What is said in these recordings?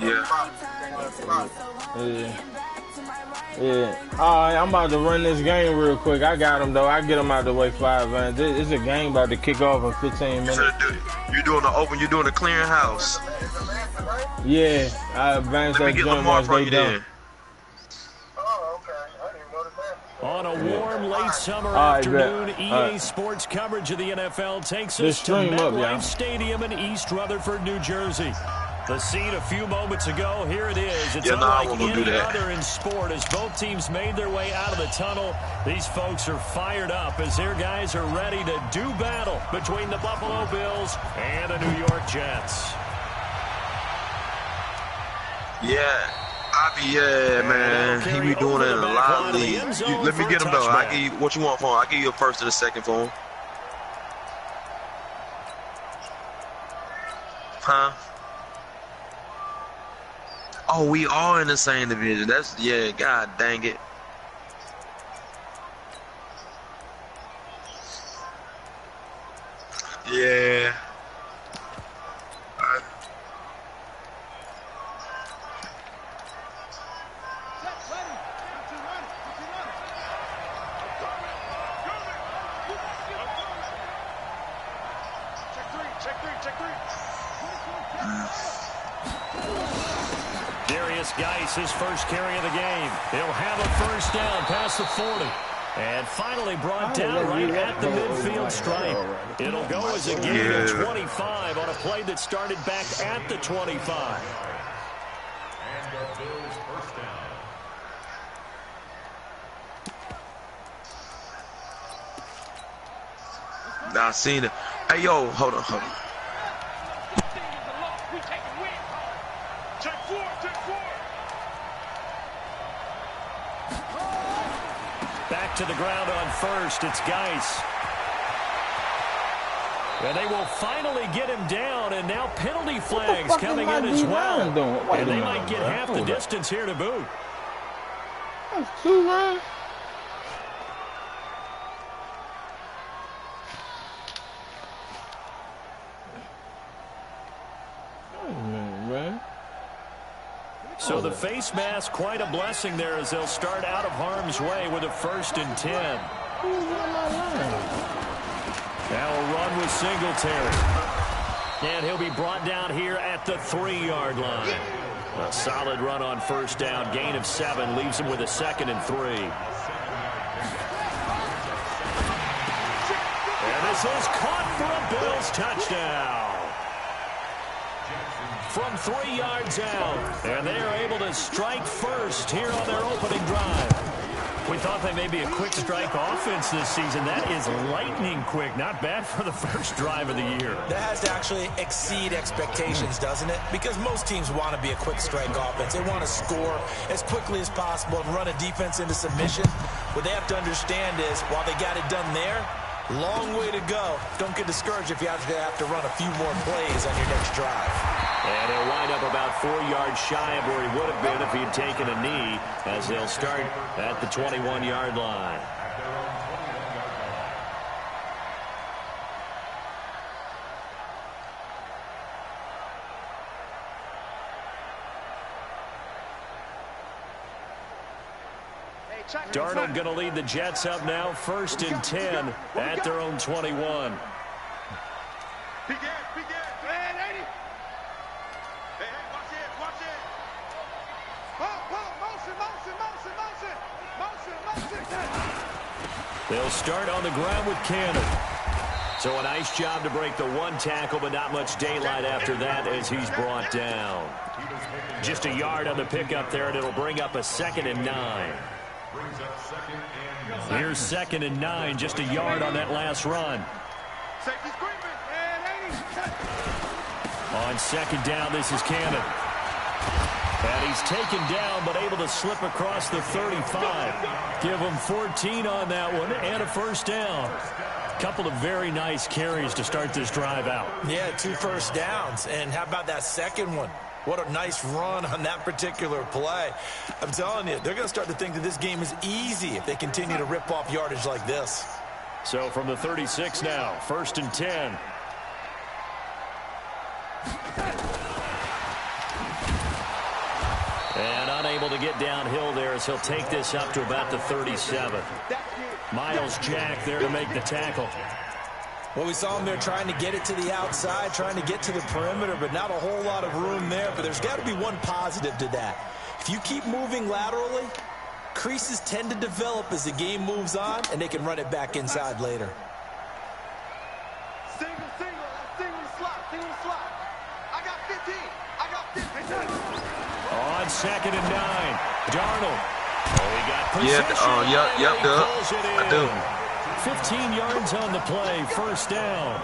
Yeah. All right, I'm about to run this game real quick. I got him, though. I get him out of the way 5 man. It's a game about to kick off in 15 minutes. You doing the open, you doing the clearinghouse. Yeah, I advanced that joint once they done. On a warm late summer afternoon, EA Sports coverage of the NFL takes us to MetLife Stadium in East Rutherford, New Jersey. The scene a few moments ago, here it is. It's unlike any other in sport as both teams made their way out of the tunnel. These folks are fired up as their guys are ready to do battle between the Buffalo Bills and the New York Jets. Yeah, man. He be doing it in a lot of leagues. Let me get him, though. I give you what you want for him. I give you a first and a second for him. Huh? Oh, we are in the same division. That's, yeah, god dang it. Yeah. His first carry of the game. He'll have a first down past the 40. And finally brought down right at the midfield stripe. It'll go as a gain of 25 on a play that started back at the 25. I seen it. Hey, yo, hold on. Back to the ground on first. It's Geis. And they will finally get him down, and now penalty flags coming in as well. And they might get half the distance here to boot. That's 2 rounds. So the face mask, quite a blessing there as they'll start out of harm's way with a 1st and 10. Now a run with Singletary. And he'll be brought down here at the 3-yard line. A solid run on first down. Gain of 7 leaves him with a 2nd and 3. And this is caught for a Bills touchdown. From 3 yards out. And they are able to strike first here on their opening drive. We thought they may be a quick strike offense this season. That is lightning quick. Not bad for the first drive of the year. That has to actually exceed expectations, doesn't it? Because most teams want to be a quick strike offense. They want to score as quickly as possible and run a defense into submission. What they have to understand is, while they got it done there, long way to go. Don't get discouraged if you have to run a few more plays on your next drive. And he'll wind up about 4 yards shy of where he would have been if he had taken a knee, as they'll start at the 21-yard line. Darnold going to lead the Jets up now, 1st and 10 at their own 21. They'll start on the ground with Cannon. So a nice job to break the 1 tackle, but not much daylight after that as he's brought down. Just a yard on the pickup there, and it'll bring up a 2nd and 9. Here's 2nd and 9, just a yard on that last run. On 2nd down, this is Cannon. And he's taken down, but able to slip across the 35. Give him 14 on that one and a first down. Couple of very nice carries to start this drive out. Yeah, 2 first downs. And how about that second one? What a nice run on that particular play. I'm telling you, they're going to start to think that this game is easy if they continue to rip off yardage like this. So from the 36 now, 1st and 10. And unable to get downhill there as he'll take this up to about the 37. Miles Jack there to make the tackle. Well, we saw him there trying to get it to the outside, trying to get to the perimeter, but not a whole lot of room there. But there's got to be one positive to that. If you keep moving laterally, creases tend to develop as the game moves on, and they can run it back inside later. Single slot. I got 15. On 2nd and 9, Darnold. Oh, he got possession. I do. 15 yards on the play, first down.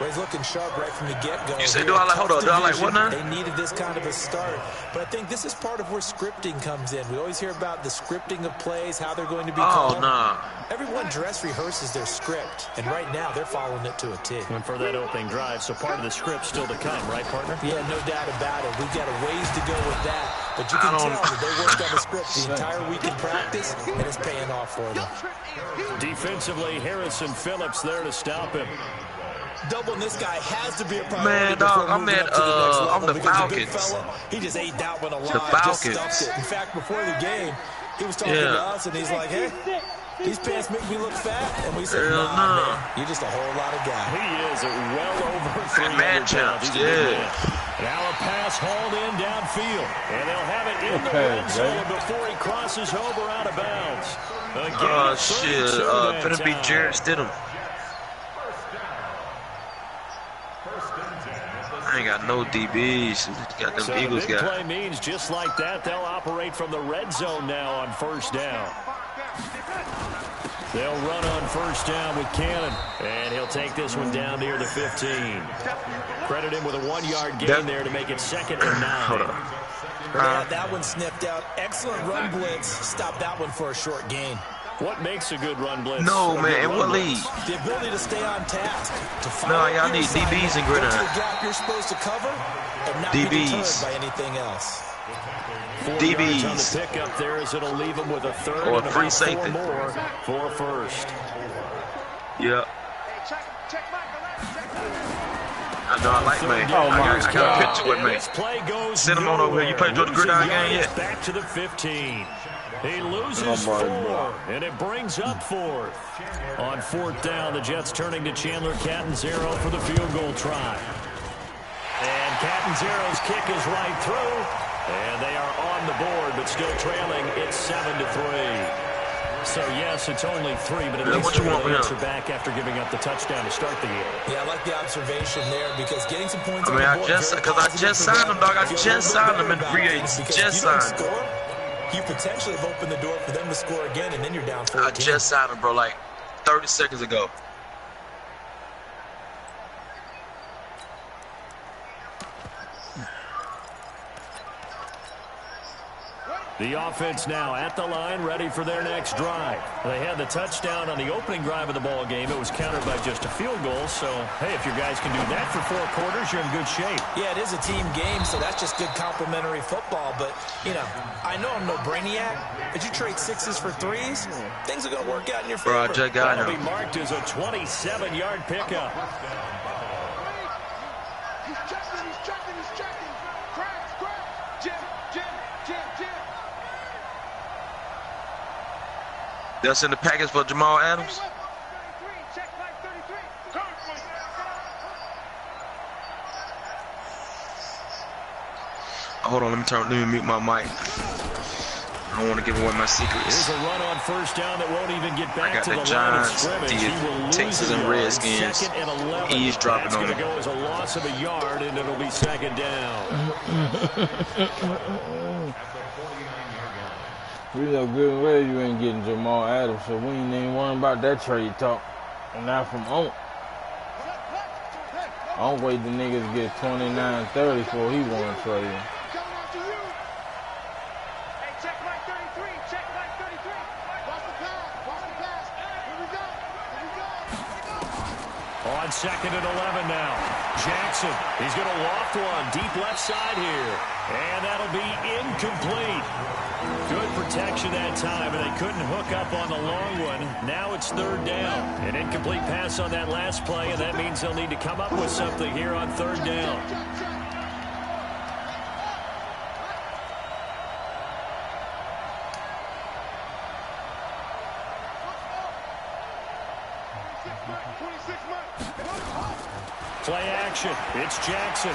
Well, he's looking sharp right from the get-go. You said, do I like what now? They needed this kind of a start. But I think this is part of where scripting comes in. We always hear about the scripting of plays, how they're going to be called. Oh, nah. Everyone dress rehearses their script, and right now they're following it to a T. And for that opening drive, so part of the script still to come, right, partner? Yeah, no doubt about it. We've got a ways to go with that. But you can tell that they worked on the script the entire week in practice, and it's paying off for them. Defensively, Harrison Phillips there to stop him. Doubling this guy has to be a priority. Man, dog, I'm the Falcons. He just ate that one alive. The Falcons. Just stuffed it. In fact, before the game, he was talking to us, and he's like, hey, these pants make me look fat. And we said, nah, man, you're just a whole lot of guy. He is well over 300 pounds. Now a pass hauled in downfield. And they'll have it in the red zone before he crosses over out of bounds. Oh, shit. Finna be Jarrett Stidham. I ain't got no DBs. Got them Eagles guys. Play means just like that, they'll operate from the red zone now on first down. They'll run on first down with Cannon, and he'll take this one down near the 15. Credit him with a 1-yard gain there to make it 2nd and 9. Hold on. Yeah, that one sniffed out. Excellent run blitz. Stop that one for a short gain. What makes a good run blitz? No, man. What league? The ability to stay on task. No, y'all need DBs and gridiron. The gap you're supposed to cover and not DBs. be deterred by anything else. 4 DBs. yards on the pickup there as it'll leave him with a third Or and free about safety. 4 more for first. Yeah. I know I like me. Oh, my I got a picture with me. This play goes Send him on over here. You played Georgia Gridiron game yet? Back to the 15. He loses 4, and it brings up 4th. On 4th down, the Jets turning to Chandler Catanzaro for the field goal try. And Catanzaro's kick is right through, and they are on the board, but still trailing. It's 7-3. So, yes, it's only 3, but at least they're going to answer back after giving up the touchdown to start the game. Yeah, I like the observation there because getting some points. I just signed him, dog. I just signed him in free agency. Just signed him. You potentially have opened the door for them to score again, and then you're down 14. I just signed him, bro, like 30 seconds ago. The offense now at the line, ready for their next drive. They had the touchdown on the opening drive of the ball game. It was countered by just a field goal. So, hey, if your guys can do that for 4 quarters, you're in good shape. Yeah, it is a team game, so that's just good complimentary football. But, you know, I know I'm no brainiac, but you trade 6s for 3s, things are going to work out in your favor. Bro, I just got That'll him. be marked as a 27-yard pickup. He's checking. Crack. Jim. That's in the package for Jamal Adams. Hold on, let me mute my mic. I don't want to give away my secrets. There's a run on first down that won't even get back to the Giants, line of scrimmage. Texas, and Redskins. 2nd and 11. He's dropping That's on going him. to go as a loss of a yard, and it'll be 2nd down. We know good and well you ain't getting Jamal Adams, so we ain't even worrying about that trade talk. And not from on. I'll wait the niggas get 29-30 before he want to trade. On 2nd and 11 now. Jackson, he's going to loft one deep left side here. And that'll be incomplete. Good protection that time, and they couldn't hook up on the long one. Now it's 3rd down. An incomplete pass on that last play, and that means they'll need to come up with something here on 3rd down. 26 months. Play action. It's Jackson.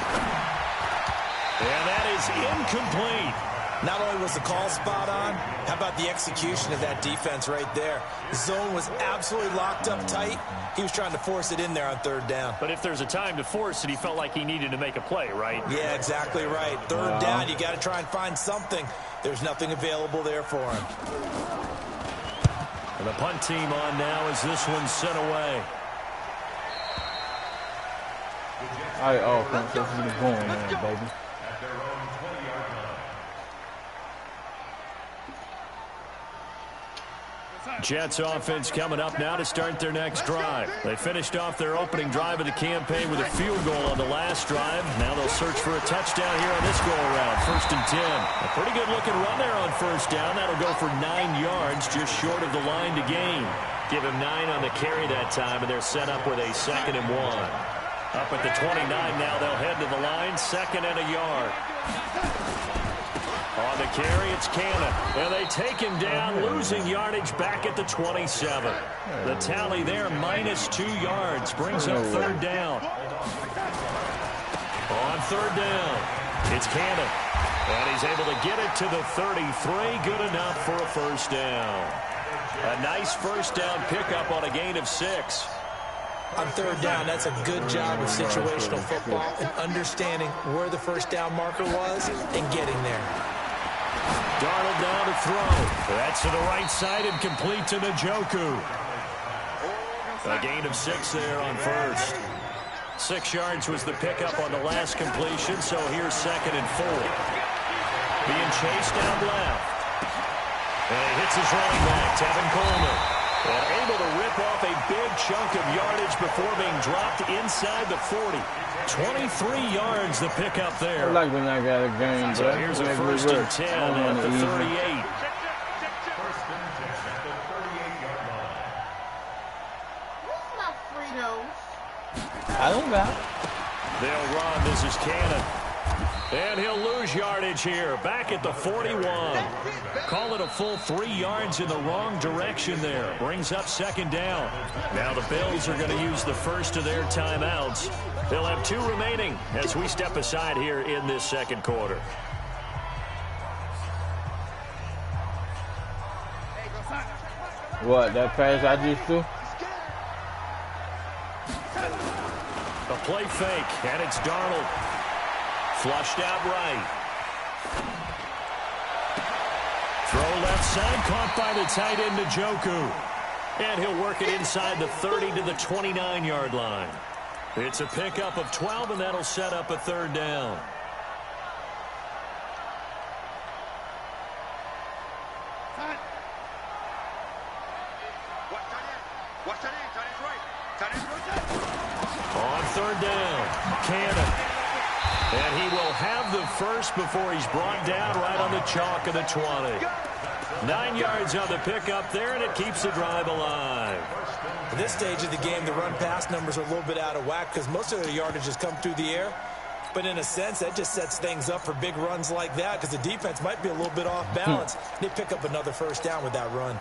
And that is incomplete. Not only was the call spot on, how about the execution of that defense right there? The zone was absolutely locked up tight. He was trying to force it in there on third down. But if there's a time to force it, he felt like he needed to make a play, right? Yeah, exactly right. Third down, you got to try and find something. There's nothing available there for him. And the punt team on now as this one's sent away. All right, offense, let's get it going, man, baby. Jets offense coming up now to start their next drive. They finished off their opening drive of the campaign with a field goal on the last drive. Now they'll search for a touchdown here on this go-around. 1st and 10. A pretty good-looking run there on first down. That'll go for 9 yards, just short of the line to gain. Give him 9 on the carry that time, and they're set up with a 2nd and 1. Up at the 29 now, they'll head to the line, 2nd and a yard. On the carry, it's Cannon. And they take him down, losing yardage back at the 27. The tally there, -2 yards, brings up 3rd down. On 3rd down, it's Cannon. And he's able to get it to the 33, good enough for a 1st down. A nice 1st down pickup on a gain of 6. On 3rd down, that's a good job of situational football and understanding where the 1st down marker was and getting there. Darnold down to throw. That's to the right side and complete to Njoku. A gain of 6 there on 1st. 6 yards was the pickup on the last completion, so here's 2nd and 4. Being chased down left. And he hits his running back, Tevin Coleman. And able to rip off a big chunk of yardage before being dropped inside the 40. 23 yards the pickup there. I like when I got a game, so here's a 1st and 10 at the 38. I don't got it. They'll run. This is Cannon. And he'll lose yardage here. Back at the 41. Call it a full 3 yards in the wrong direction there. Brings up 2nd down. Now the Bills are going to use the first of their timeouts. They'll have 2 remaining as we step aside here in this 2nd quarter. What, that pass I just threw? A play fake, and it's Darnold. Flushed out right. Throw left side, caught by the tight end Njoku. And he'll work it inside the 30 to the 29-yard line. It's a pickup of 12, and that'll set up a 3rd down. On 3rd down, Cannon. And he will have the first before he's brought down right on the chalk of the 20. 9 yards on the pickup there, and it keeps the drive alive. At this stage of the game, the run-pass numbers are a little bit out of whack because most of their yardage has come through the air. But in a sense, that just sets things up for big runs like that because the defense might be a little bit off balance. They pick up another 1st down with that run.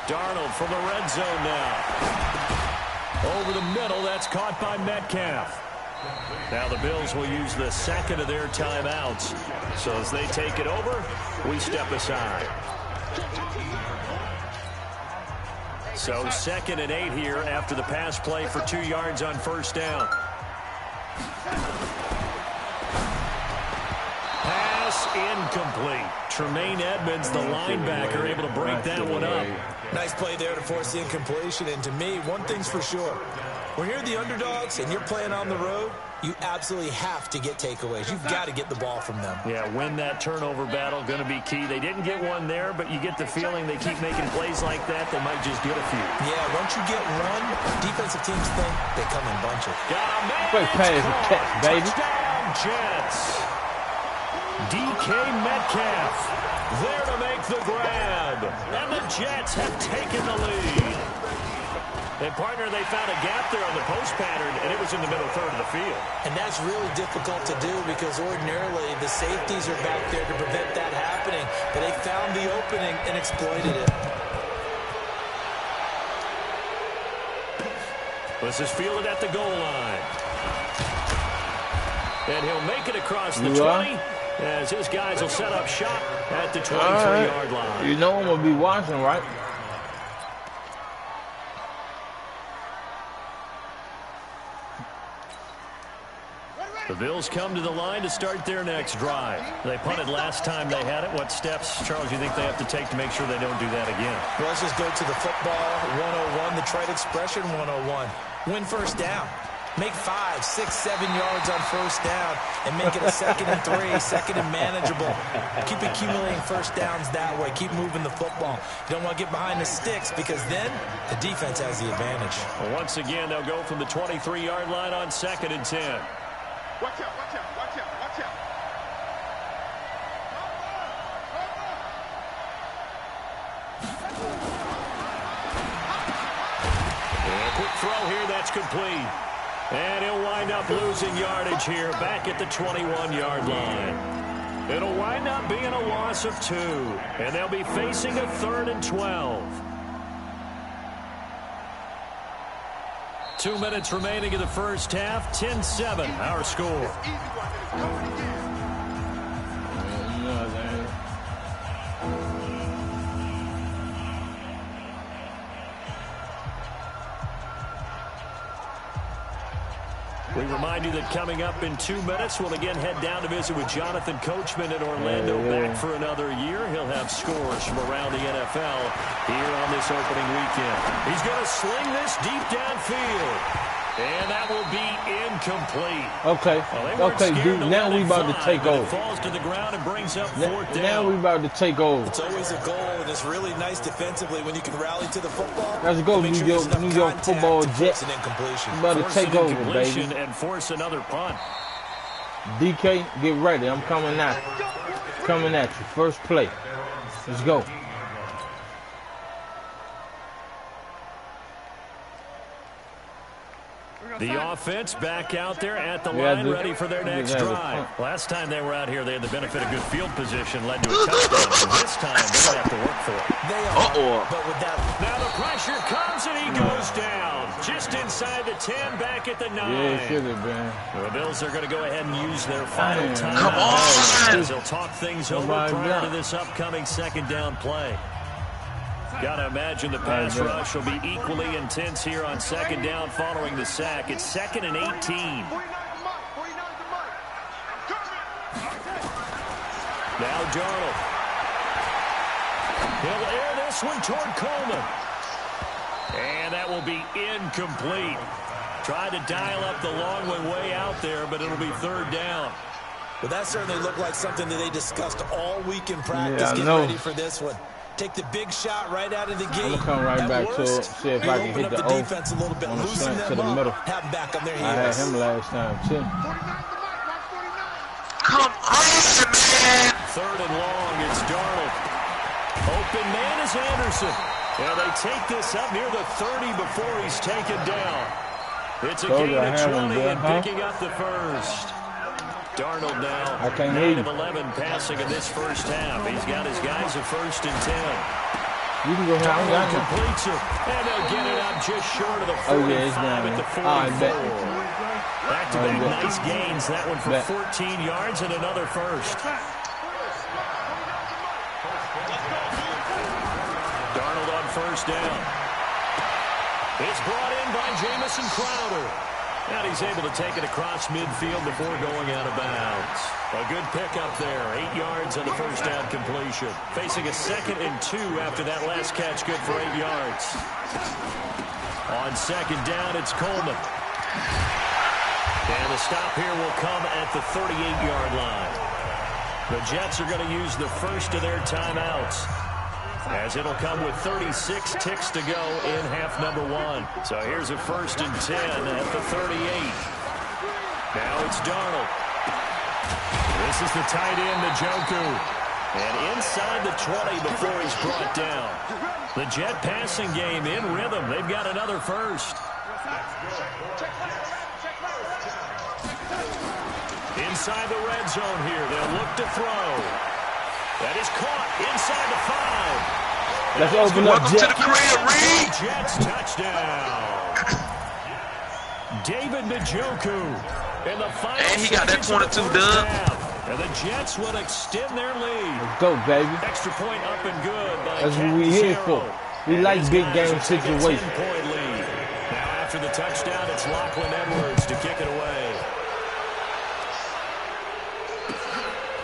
Darnold from the red zone now. Over the middle, that's caught by Metcalf. Now the Bills will use the 2nd of their timeouts. So as they take it over, we step aside. So 2nd and 8 here after the pass play for 2 yards on 1st down. Pass incomplete. Tremaine Edmonds, the linebacker, able to break that one up. Nice play there to force the incompletion. And to me, one thing's for sure. When you're the underdogs and you're playing on the road, you absolutely have to get takeaways. You've got to get the ball from them. Yeah, win that turnover battle, going to be key. They didn't get one there, but you get the feeling they keep making plays like that, they might just get a few. Yeah, once you get one, defensive teams think they come in bunches. Got a man. Quick pass and catch, baby. Touchdown, Jets. DK Metcalf there to make the grab. And the Jets have taken the lead. And, partner, they found a gap there on the post pattern, and it was in the middle third of the field. And that's really difficult to do because ordinarily the safeties are back there to prevent that happening. But they found the opening and exploited it. This is fielded at the goal line. And he'll make it across the 20 as his guys will set up shop at the 23-yard line. You know I'm going to be watching, right? The Bills come to the line to start their next drive. They punted last time they had it. What steps, Charles, you think they have to take to make sure they don't do that again? Well, let's just go to the football 101, the trade expression 101. Win first down. Make 5, 6, 7 yards on first down and make it a 2nd and 3, 2nd and manageable. Keep accumulating first downs that way. Keep moving the football. You don't want to get behind the sticks because then the defense has the advantage. Well, once again, they'll go from the 23-yard line on 2nd and 10. Watch out, watch out, watch out, watch out. And a quick throw here, that's complete. And he'll wind up losing yardage here back at the 21-yard line. It'll wind up being a loss of 2. And they'll be facing a 3rd and 12. 2 minutes remaining in the first half. 10-7, our score. We remind you that coming up in 2 minutes, we'll again head down to visit with Jonathan Coachman in Orlando, back for another year. He'll have scores from around the NFL here on this opening weekend. He's going to sling this deep downfield. And that will be incomplete. Okay, okay, dude. Now we about to take over. Falls to the ground and brings up 4th down. Now we about to take over. It's always a goal, and it's really nice defensively when you can rally to the football. Let's go, New York Football Jets. We about to take over, baby. And force another punt. DK, get ready. I'm coming at you. Coming at you. First play. Let's go. The offense back out there at the line, ready for their next drive. Last time they were out here, they had the benefit of good field position, led to a touchdown. So this time, they're going to have to work for it. They are, but with that... Now the pressure comes, and he goes down. Just inside the 10, back at the 9. Yeah, it should have been. The Bills are going to go ahead and use their final time. Come on! As they'll talk things over prior to this upcoming 2nd down play. Got to imagine the pass rush will be equally intense here on 2nd down following the sack. It's 2nd and 18. Now Darnold. He'll air this one toward Coleman. And that will be incomplete. Tried to dial up the long way out there, but it'll be 3rd down. Well, that certainly looked like something that they discussed all week in practice. Get ready for this one. Take the big shot right out of the gate. I'm going to come right back to it, see if I can hit the O defense a little bit, on the loosen slant to the them middle. Have them back on their heels. I had him last time, too. Come on, man! 3rd and long, it's Darnold. Open man is Anderson. And they take this up near the 30 before he's taken down. It's a gain of 20 and picking up the first. Darnold now, 9 of 11 passing in this first half. He's got his guys a 1st and 10. You can go ahead. Darnold completes it, and they'll get it up just short of the 45 at the 44. Back-to-back nice gains. That one for 14 yards and another first. Darnold on 1st down. It's brought in by Jamison Crowder. And he's able to take it across midfield before going out of bounds. A good pickup there. 8 yards on the 1st down completion. Facing a 2nd and 2 after that last catch. Good for 8 yards. On 2nd down, it's Coleman. And the stop here will come at the 38-yard line. The Jets are going to use the first of their timeouts, as it'll come with 36 ticks to go in half number 1. So here's a 1st and 10 at the 38. Now it's Darnold. This is the tight end, Njoku. And inside the 20 before he's brought down. The Jet passing game in rhythm. They've got another first. Inside the red zone here. They'll look to throw. That is caught inside the 5. Let's open up, Welcome to the crib, Reed. Jets touchdown. David Njoku in the final. And he got that 22 done. And the Jets will extend their lead. Let's go, baby. Extra point up and good by That's what we here for. We like big game situations. 10-point lead. Now after the touchdown, it's Lachlan Edwards to kick it away.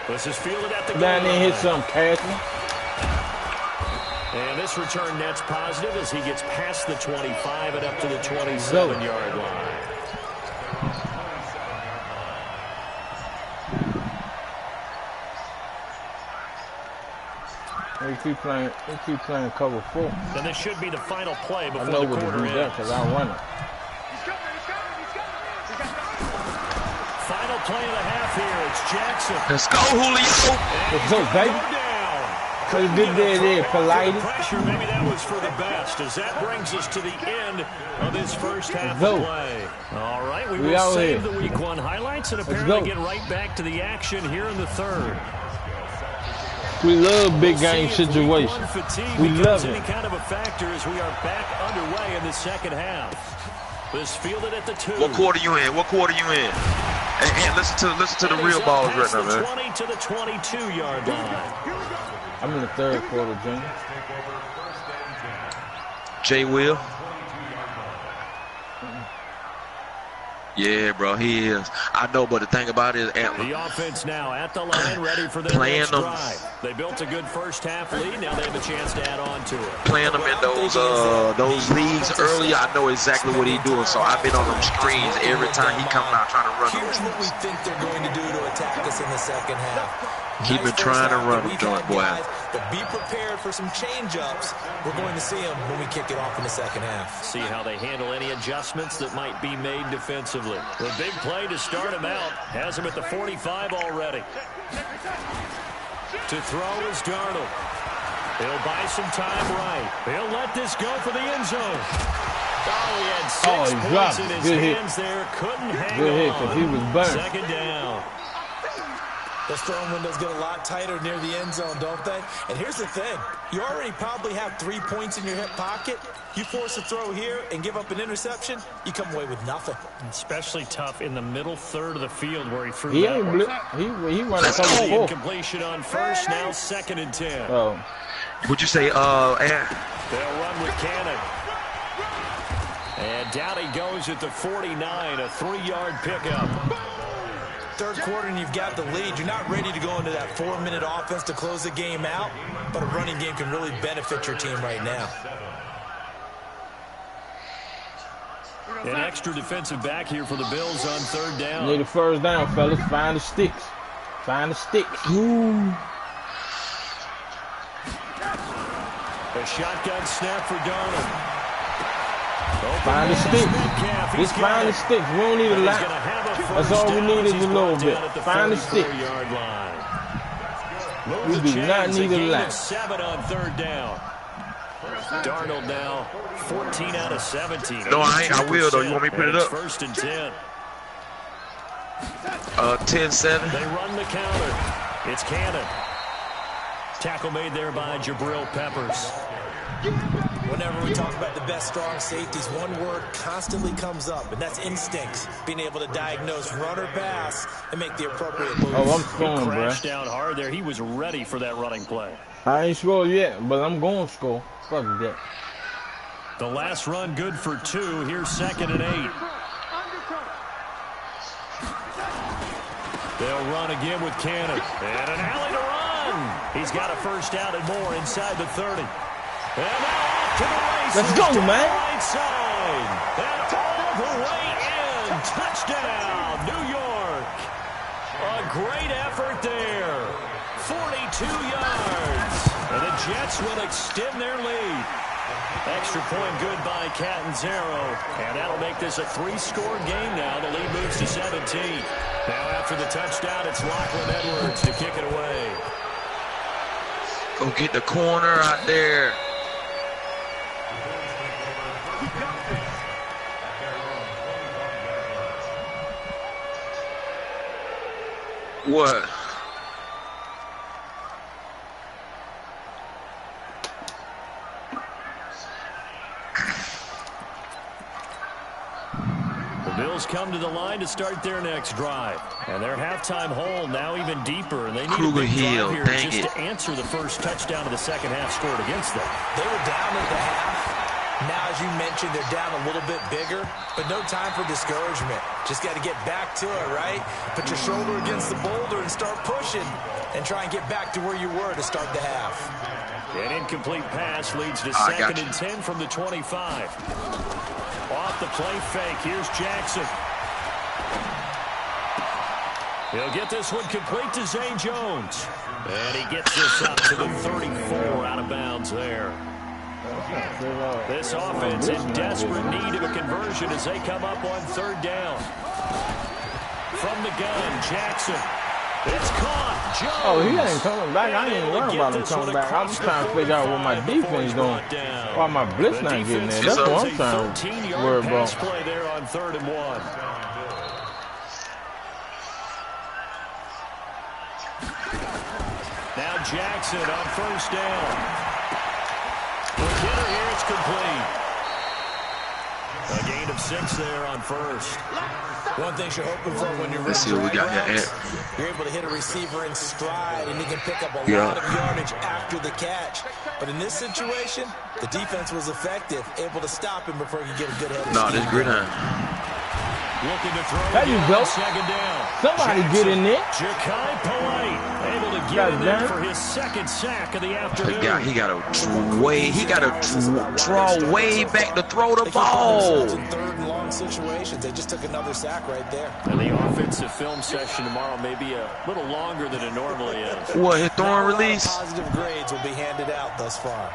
This is fielded at the goal Down there, line. hit some Catherine. And this return net's positive as he gets past the 25 and up to the 27-yard line. They keep playing cover 4. And this should be the final play I before know the what to quarter do that ends. because I run it. Final play of the half here. It's Jackson. Let's go, Julio. Let's go, baby. They did there, polite. Pressure, maybe that was for the best, as that brings us to the end of this first half Go. of play. All right, we We will out save here. the week 1 highlights and Let's apparently go. get right back to the action here in the third. We love big game See if week situations. 1 fatigue We becomes love any it. kind of a factor as we are back underway in the second half. This fielded at the 2. What quarter you in? What quarter you in? And listen to the real balls right now, man. 20 to the 22-yard line. I'm in the third quarter, Jimmy. Jay Will. Yeah, bro, he is. I know, but the thing about it is, The offense now at the line, ready for their Playing next them. drive. They built a good first half lead. Now they have a chance to add on to it. playing him in those leagues early, I know exactly what he's doing. So I've been on them screens every time he comes out trying to run Here's them. what we think they're going to do to attack us in the second half. He been trying to run them, joint boy. But be prepared for some change-ups. We're going to see them when we kick it off in the second half. See how they handle any adjustments that might be made defensively. The big play to start him out has him at the 45 already. To throw is Darnold. He'll buy some time right. He'll let this go for the end zone. Oh, he had 6 he points dropped in it. his Good hit. hands there. Couldn't hang Good on. hit because he was burned. Second down. Those throwing windows get a lot tighter near the end zone, don't they? And here's the thing. You already probably have 3 points in your hip pocket. You force a throw here and give up an interception, you come away with nothing. Especially tough in the middle third of the field where he threw He that ain't one. he run a Let's cover go. 4. Incompletion on first, now 2nd and 10. Oh, Would you say, They'll run with Cannon. And down he goes at the 49, a 3-yard pickup. Third quarter and you've got the lead. You're not ready to go into that 4-minute offense to close the game out, but a running game can really benefit your team right now. An extra defensive back here for the Bills on 3rd down. need a first down, fellas. Find the sticks. Find the sticks. Ooh. A shotgun snap for Darnold. Find the sticks. Just find the sticks. We don't need a lot. That's all we need is a little bit. Find the sticks. We do not need a lot. 7 on 3rd down. Darnold now 14 out of 17. No, I ain't. I will, though. You want me to put it up? 1st and 10. 10-7. They run the counter. It's Cannon. Tackle made there by Jabril Peppers. Whenever we talk about the best strong safeties, one word constantly comes up, and that's instincts. Being able to diagnose run or pass and make the appropriate moves. Oh, I'm He scoring, bro. crashed down hard there. He was ready for that running play. I ain't scored yet, but I'm going to score. Fuck that. The last run good for 2. Here's 2nd and 8. They'll run again with Cannon. And an alley to run. He's got a first down and more inside the 30. And now off to the races. Let's go, to the man. right side. And all the way in. Touchdown, New York. A great effort there. 42 yards. And the Jets will extend their lead. Extra point good by Catanzaro. And that'll make this a 3-score game now. The lead moves to 17. Now after the touchdown, it's Lachlan Edwards to kick it away. Go get the corner out there. What? Bills come to the line to start their next drive. And their halftime hole now even deeper. And they need a big drive here just to answer the first touchdown of the second half scored against them. They were down at the half. Now, as you mentioned, they're down a little bit bigger, but no time for discouragement. Just got to get back to it, right? Put your shoulder against the boulder and start pushing and try and get back to where you were to start the half. An incomplete pass leads to second and 10 from the 25. Off the play fake, here's Jackson. He'll get this one complete to Zay Jones. And he gets this up to the 34 out of bounds there. This offense in desperate need of a conversion as they come up on third down. From the gun, Jackson. It's caught. Jones. Oh, he ain't coming back. I ain't worried about him coming back. I'm trying to figure out what my defense doing. Why my blitz not getting there. That's what I'm trying to worry about. Play there on 3rd and 1. Now Jackson on first down. Hitter here, it's complete. A gain of 6 there on first. One thing you're hoping for when you're Let's see what we got here. You're able to hit a receiver in stride, and he can pick up a lot of yardage after the catch. But in this situation, the defense was effective, able to stop him before he could get a good head of steam. This gridiron. Looking to throw. There you go. Second down. Somebody get in there. Ja'Kai Polite able to get in there for his second sack of the afternoon. He got to draw way back to throw the ball. In third and long situations, they just took another sack right there. And the offensive film session tomorrow may be a little longer than it normally is. What, his throwing release? Positive grades will be handed out thus far.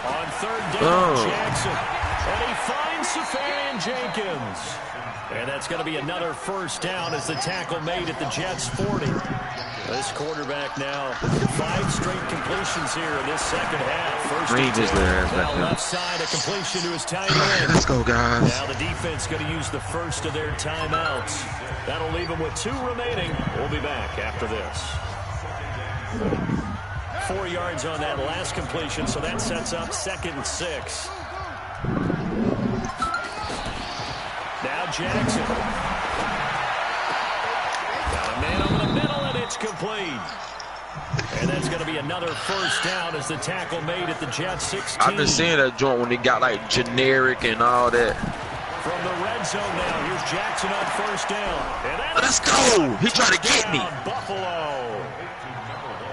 On third down, Jackson. And he finds Safarian Jenkins. And that's going to be another first down as the tackle made at the Jets' 40. This quarterback now 5 straight completions here in this second half. First down left side, a completion to his tight end. Let's go, guys. Now the defense going to use the first of their timeouts. That'll leave them with 2 remaining. We'll be back after this. 4 yards on that last completion, so that sets up 2nd and 6. Now Jackson. Got a man over the middle, and it's complete. And that's going to be another first down as the tackle made at the Jets 16. I've been seeing that joint when they got like generic and all that. From the red zone now, here's Jackson on first down. And let's go. He tried to get me. Buffalo.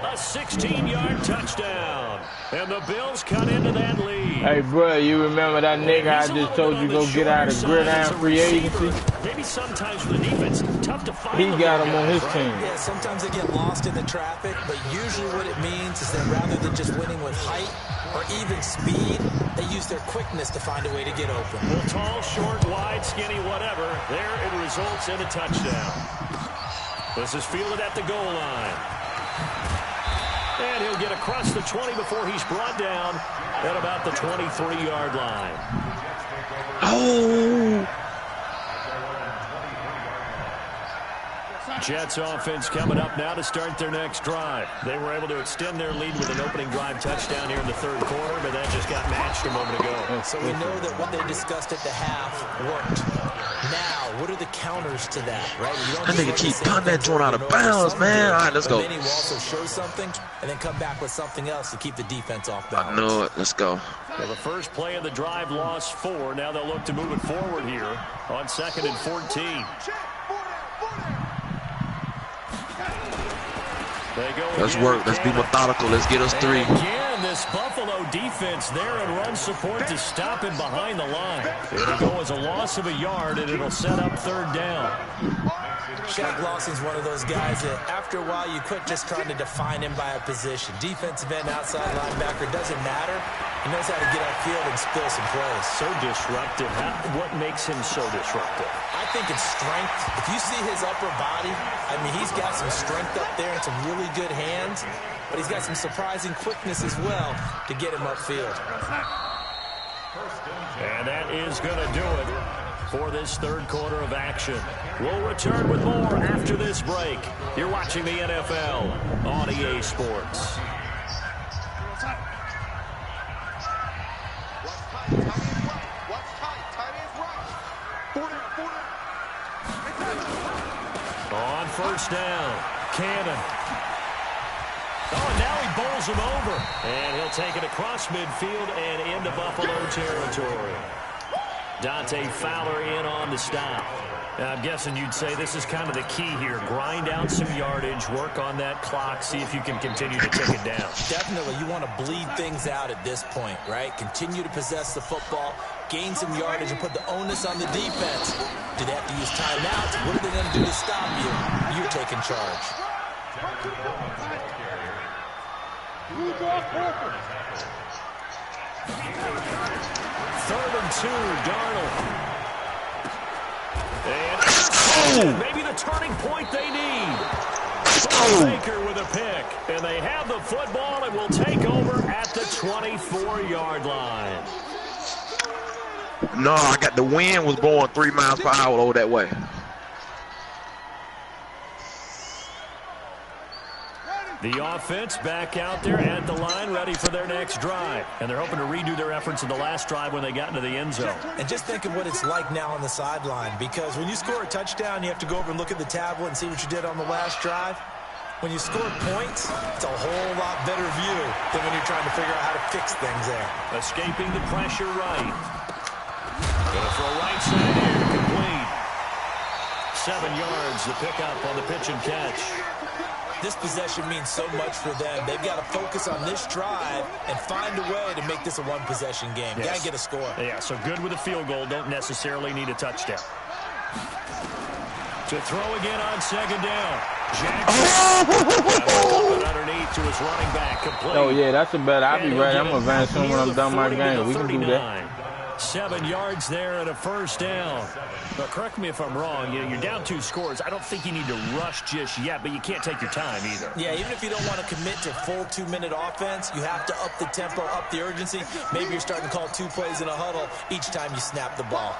A 16-yard touchdown. And the Bills cut into that lead. Hey, bro, you remember that nigga I just told you go get out of gridiron free agency? Maybe sometimes for the defense, tough to find. He got him on his team. Yeah, sometimes they get lost in the traffic, but usually what it means is that rather than just winning with height or even speed, they use their quickness to find a way to get open. Well, tall, short, wide, skinny, whatever, there it results in a touchdown. This is fielded at the goal line. And he'll get across the 20 before he's brought down at about the 23-yard line. Oh! Jets offense coming up now to start their next drive. They were able to extend their lead with an opening drive touchdown here in the 3rd quarter, but that just got matched a moment ago. So we know that what they discussed at the half worked. Now, what are the counters to that, right? That nigga keep punting that joint out of bounds, man. All right, let's go. Then he will also show something and then come back with something else to keep the defense off balance. I know it. Let's go. Well, the first play of the drive lost 4. Now they'll look to move it forward here on 2nd and 14. Let's work. Let's be methodical. Let's get us 3. Again, this Buffalo defense there and run support to stop him behind the line. It'll go as a loss of a yard, and it'll set up 3rd down. Shaq Lawson's one of those guys that after a while you quit just trying to define him by a position. Defensive end, outside linebacker, doesn't matter. He knows how to get upfield and spill some plays. So disruptive. What makes him so disruptive? I think it's strength. If you see his upper body, I mean, he's got some strength up there and some really good hands, but he's got some surprising quickness as well to get him upfield. And that is going to do it for this third quarter of action. We'll return with more after this break. You're watching the NFL on EA Sports. On first down, Cannon. Oh, and now he bowls him over. And he'll take it across midfield and into Buffalo territory. Dante Fowler in on the stop. Now, I'm guessing you'd say this is kind of the key here. Grind out some yardage, work on that clock, see if you can continue to tick it down. Definitely, you want to bleed things out at this point, right? Continue to possess the football, gain some yardage, and put the onus on the defense. Do they have to use timeouts? What are they going to do to stop you? You're taking charge. Third and 2, Darnold. And maybe the turning point they need. Baker with a pick. And they have the football and will take over at the 24-yard line. No, I got the wind was blowing 3 miles per hour over that way. The offense back out there at the line, ready for their next drive. And they're hoping to redo their efforts in the last drive when they got into the end zone. And just think of what it's like now on the sideline, because when you score a touchdown, you have to go over and look at the tablet and see what you did on the last drive. When you score points, it's a whole lot better view than when you're trying to figure out how to fix things there. Escaping the pressure right. Gonna throw right side here, complete. 7 yards, the pickup on the pitch and catch. This possession means so much for them. They've got to focus on this drive and find a way to make this a one-possession game. Yes. Got to get a score. Yeah, so good with a field goal. Don't necessarily need a touchdown. To throw again on second down. Jackson underneath to his running back. Complete. Oh, yeah, that's a bet. I'll be ready. I'm going to advance soon when I'm done my game. We can do that. 7 yards there and a first down. But correct me if I'm wrong. You're down 2 scores. I don't think you need to rush just yet, but you can't take your time either. Yeah, even if you don't want to commit to full 2-minute offense, you have to up the tempo, up the urgency. Maybe you're starting to call 2 plays in a huddle each time you snap the ball.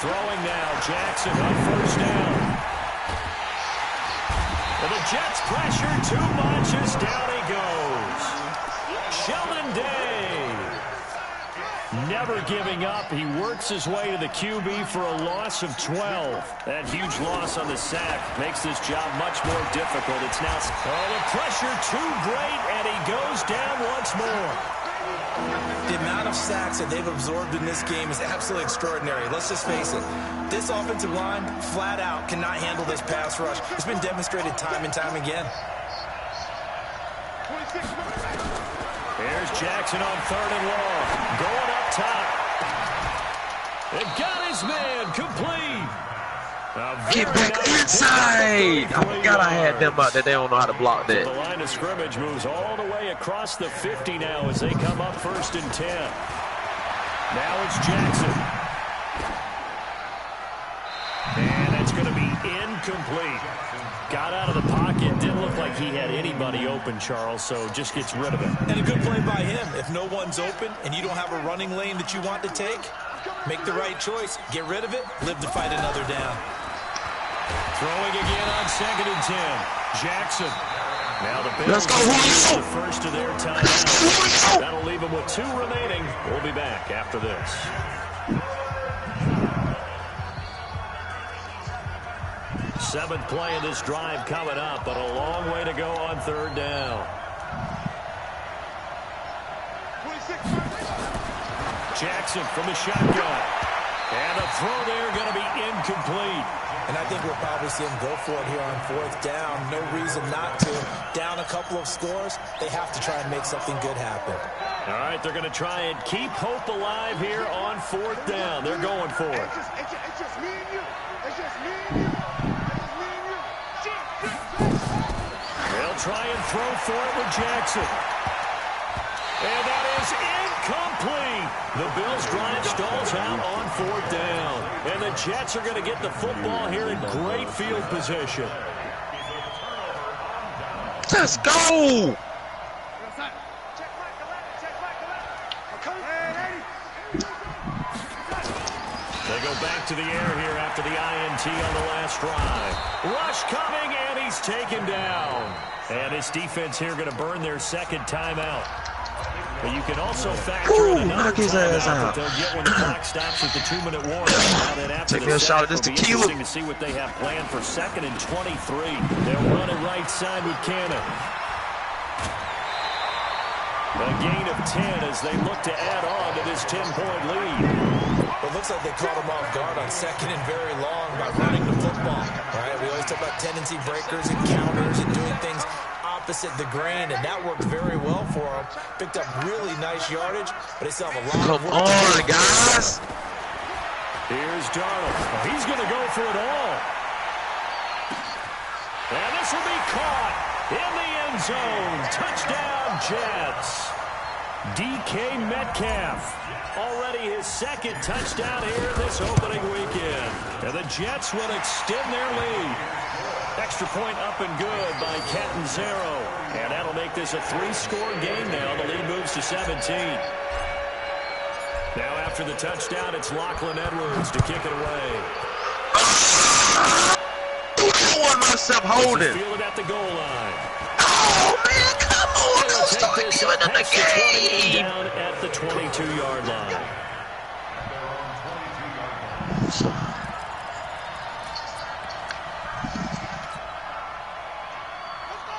Throwing now, Jackson on first down. And the Jets pressure too much as down he goes. Sheldon Day. Never giving up. He works his way to the QB for a loss of 12. That huge loss on the sack makes this job much more difficult. It's now the pressure too great, and he goes down once more. The amount of sacks that they've absorbed in this game is absolutely extraordinary. Let's just face it. This offensive line, flat out, cannot handle this pass rush. It's been demonstrated time and time again. Here's Jackson on third and long. Going up top. They've got his man complete. Get back inside. I forgot I had them out there. They don't know how to block that. The line of scrimmage moves all the way across the 50 now as they come up first and 10. Now it's Jackson. And it's going to be incomplete. Got out of the pocket. Didn't look like he had anybody open, Charles, so just gets rid of it. And a good play by him. If no one's open and you don't have a running lane that you want to take, make the right choice. Get rid of it. Live to fight another down. Throwing again on second and 10. Jackson. Now the Bills use the first of their timeouts. That'll leave them with 2 remaining. We'll be back after this. Seventh play of this drive coming up, but a long way to go on third down. Jackson from the shotgun. And a throw there going to be incomplete. And I think we'll probably see him go for it here on fourth down. No reason not to. Down a couple of scores, they have to try and make something good happen. All right, they're going to try and keep hope alive here on fourth down. They're going for it. It's just me and you. It's just me and you. They'll try and throw for it with Jackson. And that is incomplete. The Bills' drive stalls out on 4th down. And the Jets are going to get the football here in great field position. Let's go! They go back to the air here after the INT on the last drive. Rush coming, and he's taken down. And this defense here going to burn their second timeout. But you can also factor in another timeout that they'll get when the clock stops at the 2-minute warning. Take me a shot at this tequila. Interesting to see what they have planned for 2nd and 23. They'll run it right side with Cannon. A gain of 10 as they look to add on to this 10-point lead. It looks like they caught him off guard on 2nd and very long by running the football. All right, we always talk about tendency breakers and counters and doing things opposite the grain, and that worked very well for him. Picked up really nice yardage, but they still have a lot of work. Come on, guys. Here's Darnold. He's going to go for it all. And this will be caught in the end zone. Touchdown, Jets. DK Metcalf. Already his 2nd touchdown here this opening weekend. And the Jets will extend their lead. Extra point up and good by Catanzaro. And that'll make this a 3-score game now. The lead moves to 17. Now after the touchdown, it's Lachlan Edwards to kick it away. I want myself holding. Feel it at the goal line. Oh, man, come on. Let's start Take this giving it the game. down at the 22-yard line.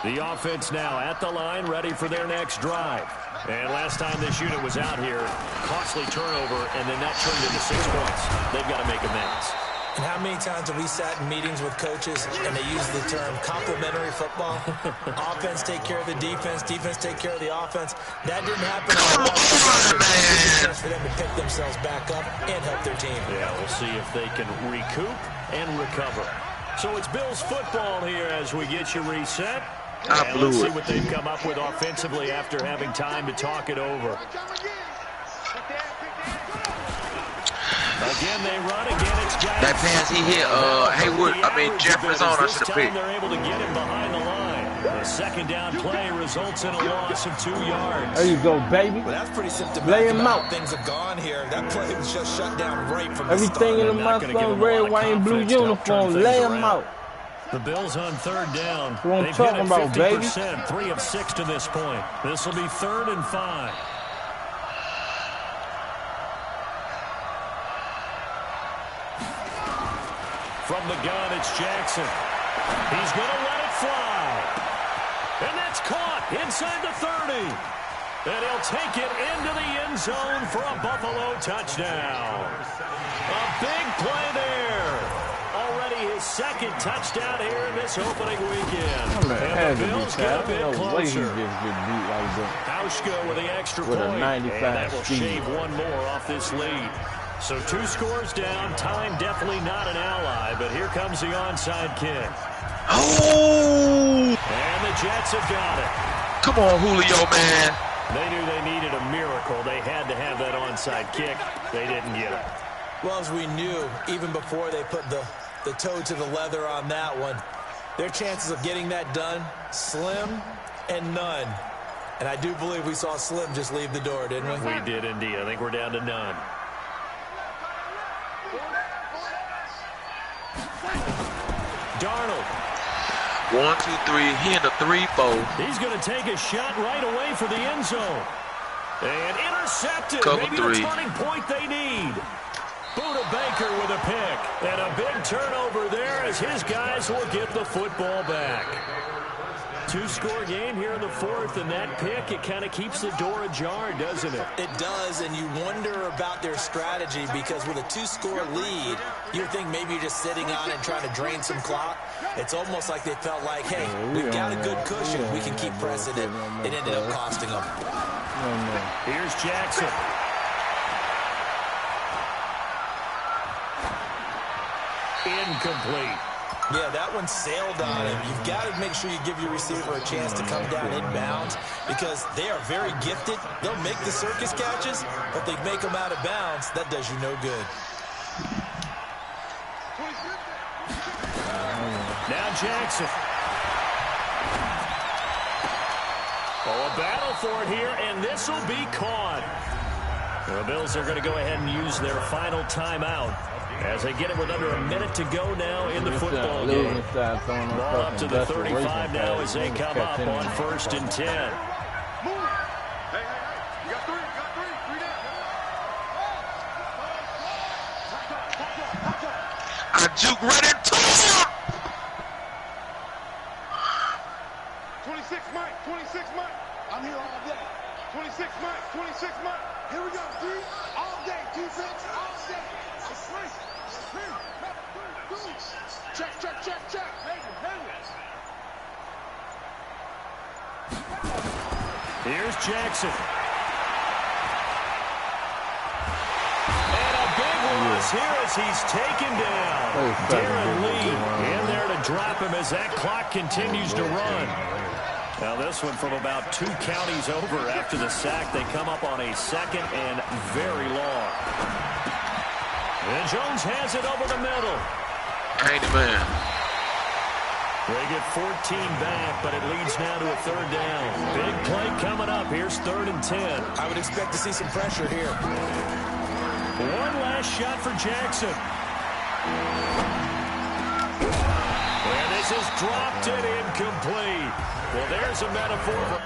The offense now at the line, ready for their next drive. And last time this unit was out here, costly turnover, and then that turned into 6 points. They've got to make amends. And how many times have we sat in meetings with coaches and they use the term complementary football? Offense take care of the defense, defense take care of the offense. That didn't happen. Come on, man. For them to pick themselves back up and help their team. Yeah, we'll see if they can recoup and recover. So it's Bills football here as we get you reset. I blew let's see it. what they've come up with offensively after having time to talk it over. Again, they run. Again, it's Jackson. That pass he hit, Jefferson, I should have picked. They're able to get him behind the line. The 2nd down play results in a loss of 2 yards. There you go, baby. Well, that's pretty symptomatic. Lay him out. Things have gone here. That play was just shut down right from Everything the in the motherfucking red, white, and blue uniform. Lay him out. The Bills on 3rd down. What I'm They've talking hit it about, baby. 50%, 3 of 6 to this point. This will be 3rd and 5. From the gun, it's Jackson. He's going to let it fly. And that's caught inside the 30. And he'll take it into the end zone for a Buffalo touchdown. A big play there. Already his 2nd touchdown here in this opening weekend. And the Bills get a bit closer. Hauschka with the extra point. And that will shave 1 more off this lead. So 2 scores down. Time definitely not an ally, but here comes the onside kick. Oh! And the Jets have got it. Come on, Julio, man. They knew they needed a miracle. They had to have that onside kick. They didn't get it. Well, as we knew, even before they put the toe to the leather on that one, their chances of getting that done, slim and none. And I do believe we saw Slim just leave the door, didn't we? We did indeed. I think we're down to none. Darnold. 1, 2, 3. He in the 3-4. He's going to take a shot right away for the end zone. And intercepted. Cover Maybe 3. the turning point they need. Buda Baker with a pick. And a big turnover there as his guys will get the football back. 2-score game here in the 4th, and that pick, it kind of keeps the door ajar, doesn't it? It does, and you wonder about their strategy because with a 2-score lead, you think maybe you're just sitting on it and trying to drain some clock. It's almost like they felt like, hey, we've got a good cushion. We can keep pressing it. It ended up costing them. Here's Jackson. Incomplete. Yeah, that one sailed on him. You've got to make sure you give your receiver a chance to come down inbounds because they are very gifted. They'll make the circus catches, but they make them out of bounds. That does you no good. Now Jackson. Oh, a battle for it here, and this will be caught. The Bills are going to go ahead and use their final timeout as they get it with under a minute to go now in the football game. Ball up to the 35 now as they come up on 1st and 10. Hey, you got three down. I juke right into him. 26 Mike. I'm here all day. 26 Mike. Here we go, D. All day, defense, all day. I'm free. Check. Here's Jackson. And a big loss here as he's taken down. Darren Lee in there to drop him as that clock continues to run. Now this one from about 2 counties over after the sack. They come up on a 2nd and very long. And Jones has it over the middle. Ain't the man. They get 14 back, but it leads now to a 3rd down. Big play coming up. Here's 3rd and 10. I would expect to see some pressure here. One last shot for Jackson. And this is dropped and incomplete. Well, there's a metaphor for